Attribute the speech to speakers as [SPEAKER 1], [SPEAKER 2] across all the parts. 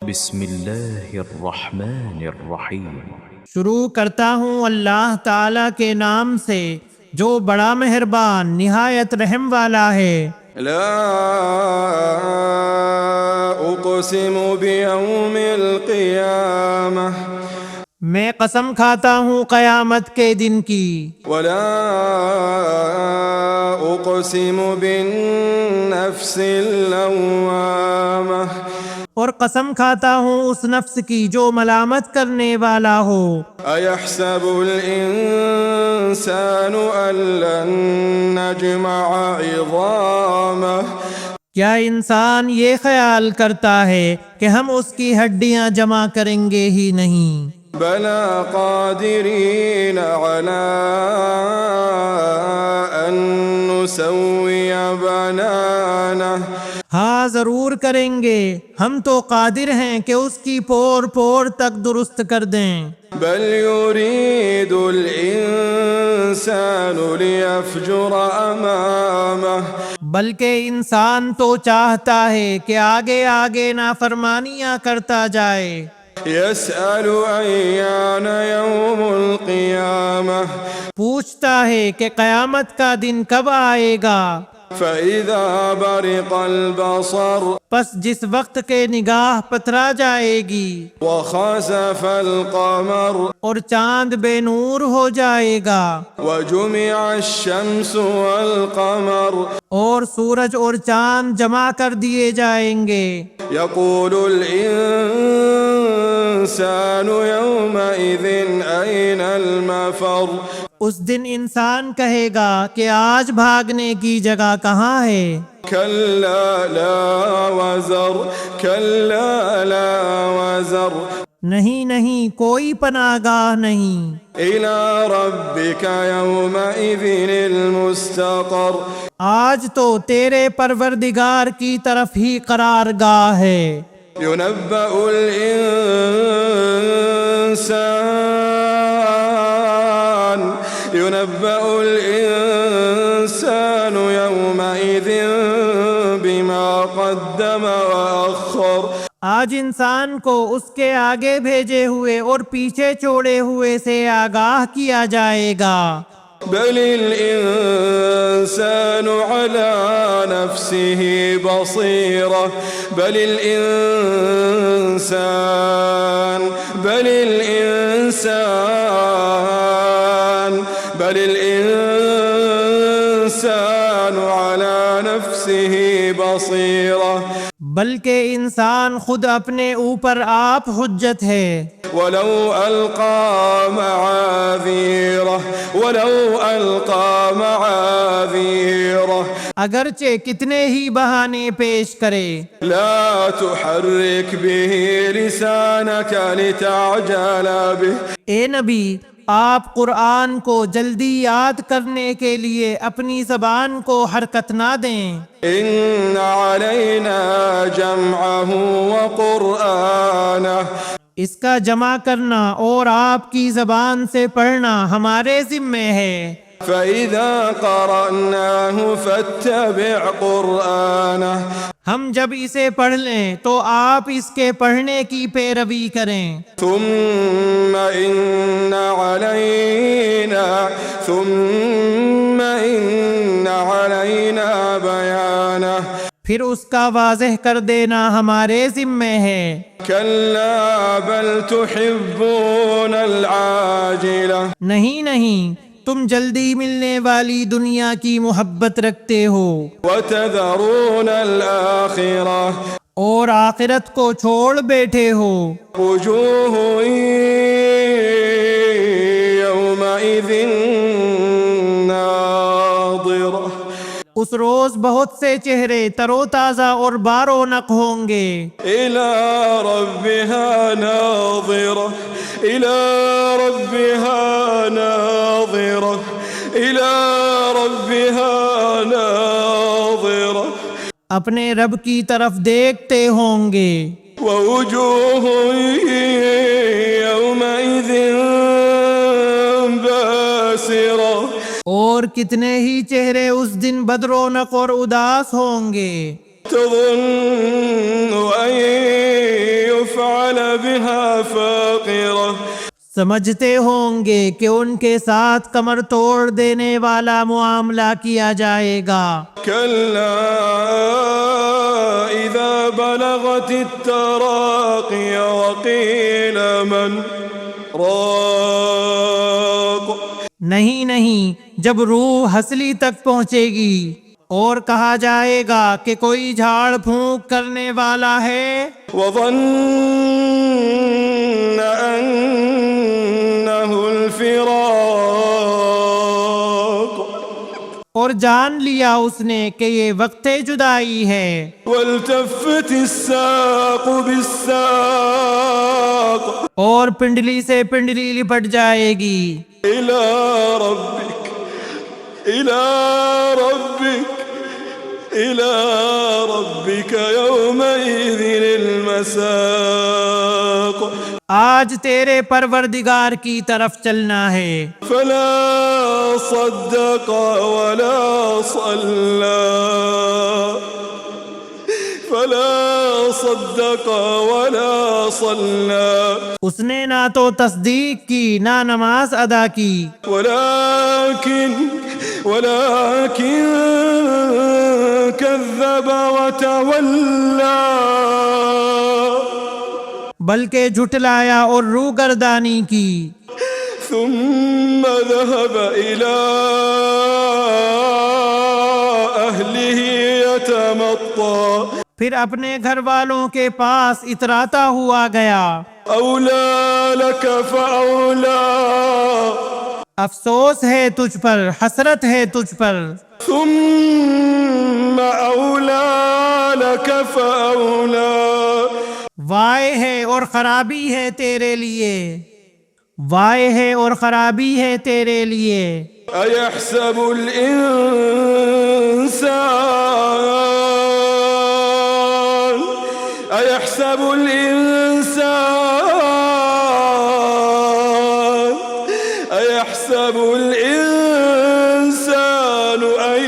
[SPEAKER 1] بسم اللہ الرحمن الرحیم۔
[SPEAKER 2] شروع کرتا ہوں اللہ تعالیٰ کے نام سے جو بڑا مہربان نہایت رحم والا ہے۔
[SPEAKER 3] لا اقسم بیوم القیامہ،
[SPEAKER 2] میں قسم کھاتا ہوں قیامت کے دن کی۔
[SPEAKER 3] ولا اقسم بالنفس اللوامہ،
[SPEAKER 2] اور قسم کھاتا ہوں اس نفس کی جو ملامت کرنے والا ہو۔
[SPEAKER 3] ایحسب الانسان ان لن نجمع عظامہ،
[SPEAKER 2] کیا انسان یہ خیال کرتا ہے کہ ہم اس کی ہڈیاں جمع کریں گے ہی نہیں؟
[SPEAKER 3] بلا قادرین علی ان نسوی بنانہ،
[SPEAKER 2] ہاں ضرور کریں گے، ہم تو قادر ہیں کہ اس کی پور پور تک درست کر دیں۔
[SPEAKER 3] بل یرید الانسان لیفجر امامہ،
[SPEAKER 2] بلکہ انسان تو چاہتا ہے کہ آگے آگے نافرمانیاں کرتا جائے۔
[SPEAKER 3] یسأل ایان یوم القیامہ،
[SPEAKER 2] پوچھتا ہے کہ قیامت کا دن کب آئے گا۔
[SPEAKER 3] فإذا برق البصر،
[SPEAKER 2] پس جس وقت کے نگاہ پتھرا جائے گی،
[SPEAKER 3] وخسف القمر،
[SPEAKER 2] اور چاند بے نور ہو جائے گا،
[SPEAKER 3] وجمع الشمس والقمر،
[SPEAKER 2] اور سورج اور چاند جمع کر دیے جائیں گے۔
[SPEAKER 3] یقول الانسان یومئذ این المفر،
[SPEAKER 2] اس دن انسان کہے گا کہ آج بھاگنے کی جگہ کہاں ہے؟
[SPEAKER 3] کلا لا وزر، کلا لا وزر،
[SPEAKER 2] نہیں نہیں، کوئی پناہ گاہ نہیں۔
[SPEAKER 3] الی ربک یومئذ المستقر،
[SPEAKER 2] آج تو تیرے پروردگار کی طرف ہی قرار گاہ ہے۔
[SPEAKER 3] ينبأ الإنسان يومئذ بما قدم وأخر،
[SPEAKER 2] آج انسان کو اس کے آگے بھیجے ہوئے اور پیچھے چھوڑے ہوئے سے آگاہ کیا جائے گا۔
[SPEAKER 3] بل الإنسان على نفسه بصيرة، بل الإنسان على نفسه بصيرة،
[SPEAKER 2] بلکہ انسان خود اپنے اوپر آپ حجت ہے۔
[SPEAKER 3] ولو ألقى معاذيره،
[SPEAKER 2] اگرچہ کتنے ہی بہانے پیش کرے۔
[SPEAKER 3] لا تحرك به لسانك لتعجل به،
[SPEAKER 2] اے نبی، آپ قرآن کو جلدی یاد کرنے کے لیے اپنی زبان کو حرکت نہ دیں۔
[SPEAKER 3] إن علينا جمعه وقرآنه،
[SPEAKER 2] اس کا جمع کرنا اور آپ کی زبان سے پڑھنا ہمارے ذمے ہے۔
[SPEAKER 3] فإذا قرأناه فاتبع قرآنه،
[SPEAKER 2] ہم جب اسے پڑھ لیں تو آپ اس کے پڑھنے کی پیروی کریں۔
[SPEAKER 3] ثم إن علينا بيانه،
[SPEAKER 2] پھر اس کا واضح کر دینا ہمارے ذمے ہے۔
[SPEAKER 3] كلا بل تحبون العاجلة،
[SPEAKER 2] نہیں نہیں، تم جلدی ملنے والی دنیا کی محبت رکھتے ہو
[SPEAKER 3] وتذرون الآخرة،
[SPEAKER 2] اور آخرت کو چھوڑ بیٹھے ہو۔
[SPEAKER 3] وجوه يومئذ ناظرة،
[SPEAKER 2] اس روز بہت سے چہرے تر و تازہ اور بار و نق ہوں گے۔
[SPEAKER 3] إلى ربها ناظرة، إلى ربها ناظرة، إلى ربها ناظرة،
[SPEAKER 2] اپنے رب کی طرف دیکھتے ہوں گے۔
[SPEAKER 3] ووجوه يومئذ باسرة،
[SPEAKER 2] اور کتنے ہی چہرے اس دن بدرونق اور اداس ہوں گے۔
[SPEAKER 3] تظن أن يفعل بها فاقرة
[SPEAKER 2] سمجھتے ہوں گے کہ ان کے ساتھ کمر توڑ دینے والا معاملہ کیا جائے گا.
[SPEAKER 3] كلا إذا بلغت التراقي وقيل من راق
[SPEAKER 2] نہیں جب روح ہسلی تک پہنچے گی اور کہا جائے گا کہ کوئی جھاڑ پھونک کرنے والا ہے.
[SPEAKER 3] وظن أنه الفراق
[SPEAKER 2] اور جان لیا اس نے کہ یہ وقت جدائی ہے.
[SPEAKER 3] والتفت الساق بالساق
[SPEAKER 2] اور پنڈلی سے پنڈلی لپٹ جائے گی.
[SPEAKER 3] إلى ربك يومئذ المساق
[SPEAKER 2] آج تیرے پروردگار کی طرف چلنا ہے.
[SPEAKER 3] فلا صدق ولا صلى
[SPEAKER 2] اس نے نہ تو تصدیق کی نہ نماز ادا کی.
[SPEAKER 3] ولكن كذب وتولى
[SPEAKER 2] بلکہ جھٹلایا اور روگردانی کی.
[SPEAKER 3] ثم ذهب إلى أهله يتمطى
[SPEAKER 2] پھر اپنے گھر والوں کے پاس اتراتا ہوا گیا.
[SPEAKER 3] أولى لك فأولى
[SPEAKER 2] افسوس ہے تجھ پر، حسرت ہے تجھ پر.
[SPEAKER 3] ثم أولى لك فأولى
[SPEAKER 2] وائے ہے اور خرابی ہے تیرے لیے، وائے ہے اور خرابی ہے تیرے لیے.
[SPEAKER 3] أيحسب الإنسان أن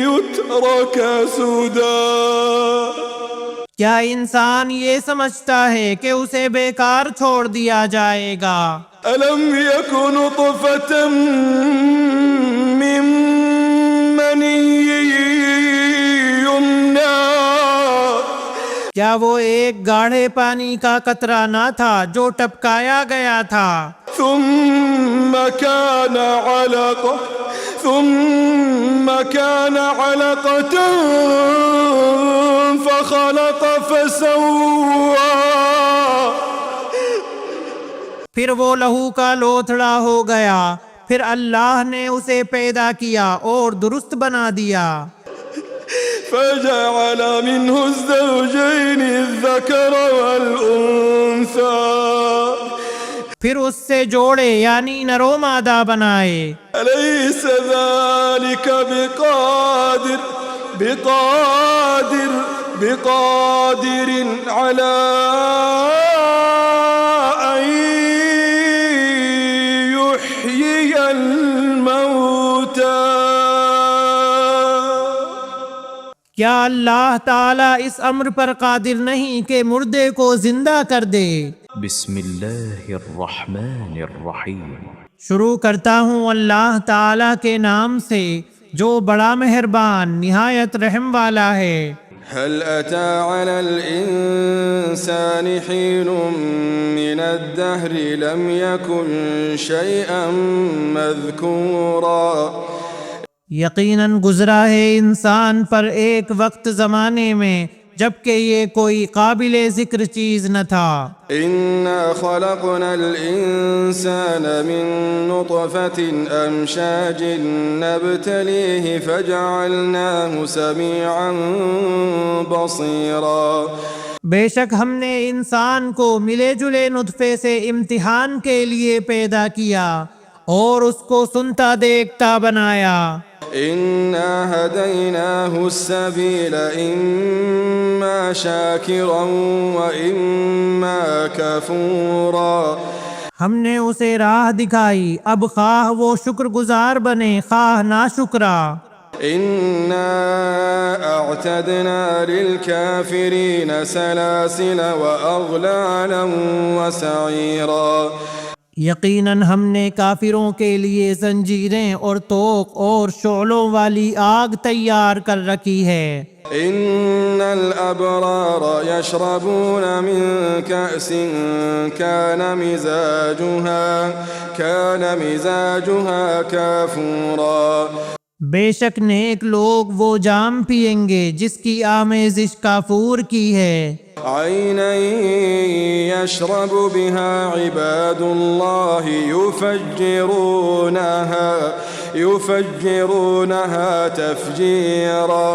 [SPEAKER 3] يترك سدى
[SPEAKER 2] کیا انسان یہ سمجھتا ہے کہ اسے بیکار چھوڑ دیا جائے گا؟
[SPEAKER 3] ألم يكن نطفة من مني يمنى
[SPEAKER 2] کیا وہ ایک گاڑھے پانی کا قطرہ نہ تھا جو ٹپکایا گیا تھا؟
[SPEAKER 3] ثم كان علقة فخلق فسوى
[SPEAKER 2] پھر وہ لہو کا لوتھڑا ہو گیا، پھر اللہ نے اسے پیدا کیا اور درست بنا دیا.
[SPEAKER 3] فجعل منه الزوجين الذكر والأنثى
[SPEAKER 2] پھر اس سے جوڑے یعنی نر و مادہ بنائے.
[SPEAKER 3] أليس ذلك بقادر على أن يحيي الموتى
[SPEAKER 2] کیا اللہ تعالیٰ اس امر پر قادر نہیں کہ مردے کو زندہ کر دے؟
[SPEAKER 1] بسم اللہ الرحمن الرحیم.
[SPEAKER 2] شروع کرتا ہوں اللہ تعالیٰ کے نام سے جو بڑا مہربان نہایت رحم والا ہے.
[SPEAKER 3] هل أتى على الإنسان حين من الدهر لم يكن شيئا مذكورا
[SPEAKER 2] یقیناً گزرا ہے انسان پر ایک وقت زمانے میں جبکہ یہ کوئی قابل ذکر چیز نہ تھا.
[SPEAKER 3] إنا خلقنا الإنسان من نطفة أمشاج نبتليه فجعلناه سميعا بصيرا
[SPEAKER 2] بے شک ہم نے انسان کو ملے جلے نطفے سے امتحان کے لیے پیدا کیا اور اس کو سنتا دیکھتا بنایا.
[SPEAKER 3] إنا هديناه السبيل إما شاكرا وإما كفورا
[SPEAKER 2] ہم نے اسے راہ دکھائی، اب خواہ وہ شکر گزار بنے خواہ ناشکرا.
[SPEAKER 3] إنا أعتدنا للكافرين سلاسل وأغلالا وسعيرا
[SPEAKER 2] یقیناً ہم نے کافروں کے لیے زنجیریں اور توق اور شعلوں والی آگ تیار کر رکھی ہے۔
[SPEAKER 3] إن الأبرار يشربون من كأس كان مزاجها كافورا
[SPEAKER 2] بے شک نیک لوگ وہ جام پئیں گے جس کی آمیزش کافور کی ہے۔
[SPEAKER 3] عينا يشرب بها عباد الله يفجرونها تفجيرا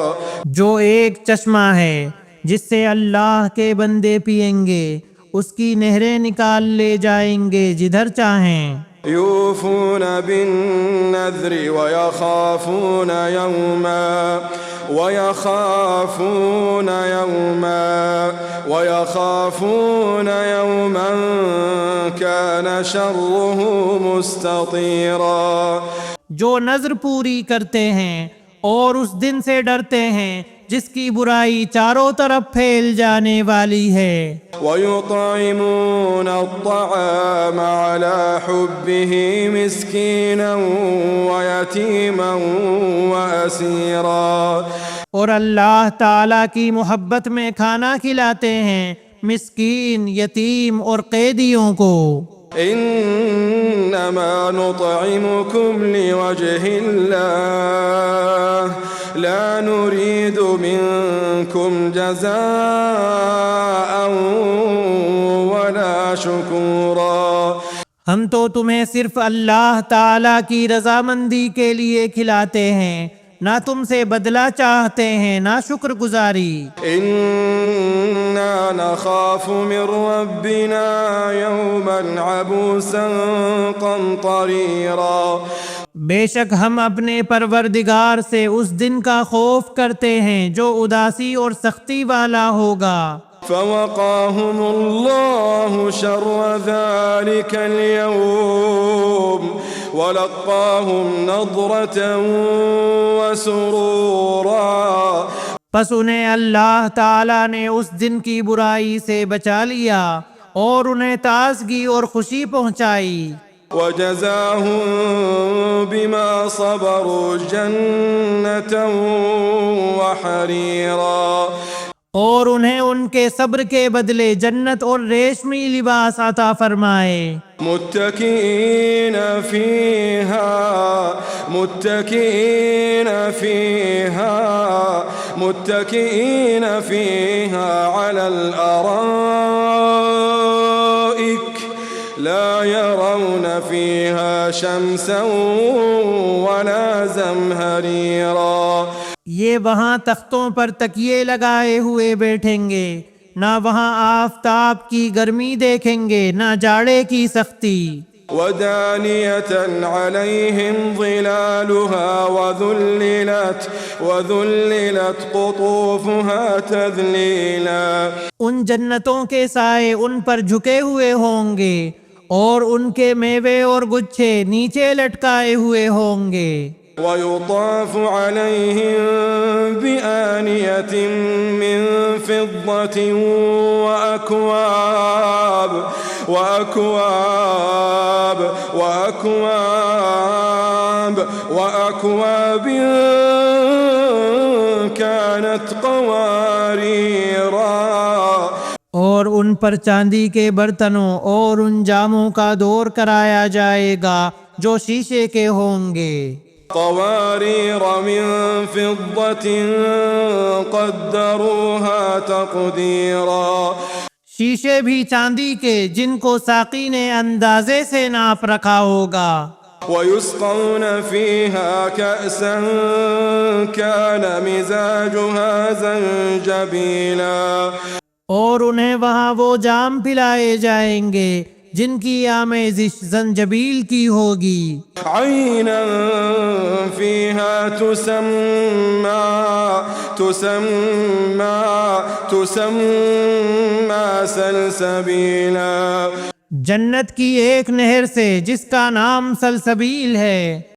[SPEAKER 2] جو ایک چشمہ ہے جس سے اللہ کے بندے پئیں گے، اس کی نہریں نکال لے جائیں گے جدھر چاہیں۔
[SPEAKER 3] يوفون بالنذر ويخافون يوما كان شره مستطيرا
[SPEAKER 2] جو نذر پوری کرتے ہیں اور اس دن سے ڈرتے ہیں جس کی برائی چاروں طرف پھیل جانے والی ہے۔
[SPEAKER 3] ويطعمون الطعام على حبه مسكينا ويتيما وأسيرا
[SPEAKER 2] اور اللہ تعالیٰ کی محبت میں کھانا کھلاتے ہیں مسکین، یتیم اور قیدیوں کو۔
[SPEAKER 3] إنما نطعمكم لوجه الله لا نريد منكم جزاء ولا شكورا
[SPEAKER 2] ہم تو تمہیں صرف اللہ تعالیٰ کی رضامندی کے لیے کھلاتے ہیں، نہ تم سے بدلہ چاہتے ہیں نہ شکر گزاری۔
[SPEAKER 3] إنا نخاف من ربنا يوما عبوسا قمطريرا
[SPEAKER 2] بے شک ہم اپنے پروردگار سے اس دن کا خوف کرتے ہیں جو اداسی اور سختی والا ہوگا۔
[SPEAKER 3] فوقاهم الله شر ذلك اليوم ولقاهم نضرة وسرورا
[SPEAKER 2] پس انہیں اللہ تعالیٰ نے اس دن کی برائی سے بچا لیا اور انہیں تازگی اور خوشی پہنچائی۔
[SPEAKER 3] وجزاهم بما صبروا جنة وحريرا
[SPEAKER 2] اور انہیں ان کے صبر کے بدلے جنت اور ریشمی لباس عطا فرمائے۔
[SPEAKER 3] متكئين فيها على الأرائك لا يرون فيها شمسا ولا زمهريرا
[SPEAKER 2] یہ وہاں تختوں پر تکیے لگائے ہوئے بیٹھیں گے، نہ وہاں آفتاب کی گرمی دیکھیں گے نہ جاڑے کی سختی۔
[SPEAKER 3] ودانية عليهم ظلالها وذللت قطوفها تذليلا
[SPEAKER 2] ان جنتوں کے سائے ان پر جھکے ہوئے ہوں گے اور ان کے میوے اور گچھے نیچے لٹکائے ہوئے ہوں گے۔
[SPEAKER 3] ويطاف عليهم بآنية من فضة وأكواب كانت قواريرا
[SPEAKER 2] اور ان پر چاندی کے برتنوں اور ان جاموں کا دور کرایا جائے گا جو شیشے کے ہوں گے۔
[SPEAKER 3] قوارير من فضة قدروها تقديرا
[SPEAKER 2] شیشے بھی چاندی کے جن کو ساقی نے اندازے سے ناپ رکھا ہوگا۔
[SPEAKER 3] ويسقون فيها كأسا كان مزاجها زنجبيلا
[SPEAKER 2] اور انہیں وہاں وہ جام پلائے جائیں گے جن کی آمیزش زنجبیل کی ہوگی۔
[SPEAKER 3] عينا فيها تسمى سلسبيلا
[SPEAKER 2] جنت کی ایک نہر سے جس کا نام سلسبیل ہے۔